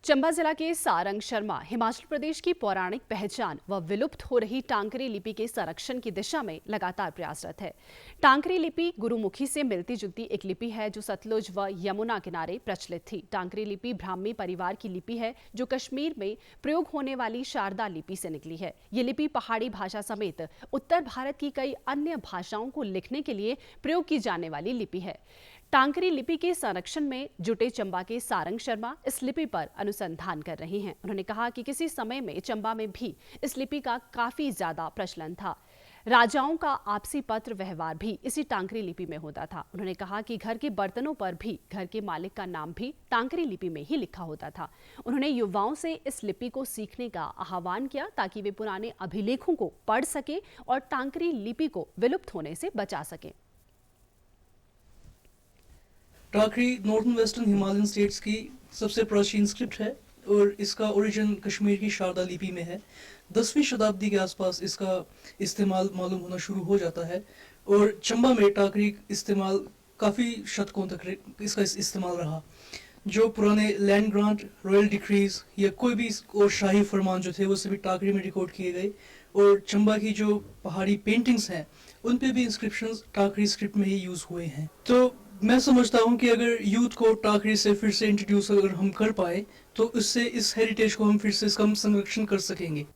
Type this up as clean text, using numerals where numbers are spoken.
चंबा जिला के सारंग शर्मा हिमाचल प्रदेश की पौराणिक पहचान व विलुप्त हो रही टांकरी लिपि के संरक्षण की दिशा में लगातार प्रयासरत है। टांकरी लिपि गुरुमुखी से मिलती जुलती एक लिपि है जो सतलुज व यमुना किनारे प्रचलित थी। टांकरी लिपि ब्राह्मी परिवार की लिपि है जो कश्मीर में प्रयोग होने वाली शारदा लिपि से निकली है। ये लिपि पहाड़ी भाषा समेत उत्तर भारत की कई अन्य भाषाओं को लिखने के लिए प्रयोग की जाने वाली लिपि है। टांकरी लिपि के संरक्षण में जुटे चंबा के सारंग शर्मा इस लिपि पर अनुसंधान कर रहे हैं। उन्होंने कहा कि किसी समय में चंबा में भी इस लिपि का काफी ज्यादा प्रचलन था। राजाओं का आपसी पत्र व्यवहार भी इसी टांकरी लिपि में होता था। उन्होंने कहा कि घर के बर्तनों पर भी घर के मालिक का नाम भी टांकरी लिपि में ही लिखा होता था। उन्होंने युवाओं से इस लिपि को सीखने का आह्वान किया ताकि वे पुराने अभिलेखों को पढ़ सकें और टांकरी लिपि को विलुप्त होने से बचा सकें। टांकरी नॉर्थन वेस्टर्न हिमालयन स्टेट्स की सबसे प्राचीन स्क्रिप्ट है और इसका ओरिजिन कश्मीर की शारदा लिपि में है। 10वीं शताब्दी के आसपास इसका इस्तेमाल मालूम होना शुरू हो जाता है और चंबा में टांकरी इस्तेमाल काफ़ी शतकों तक इसका इस्तेमाल रहा। जो पुराने लैंड ग्रांट, रॉयल डिक्रीज या कोई भी और शाही फरमान जो थे वो सभी टांकरी में रिकॉर्ड किए गए और चंबा की जो पहाड़ी पेंटिंग्स हैं उन पे भी इंस्क्रिप्शंस टांकरी स्क्रिप्ट में ही यूज़ हुए हैं। तो मैं समझता हूँ कि अगर यूथ को टांकरी से फिर से इंट्रोड्यूस अगर हम कर पाए तो उससे इस हेरिटेज को हम फिर से इसका संरक्षण कर सकेंगे।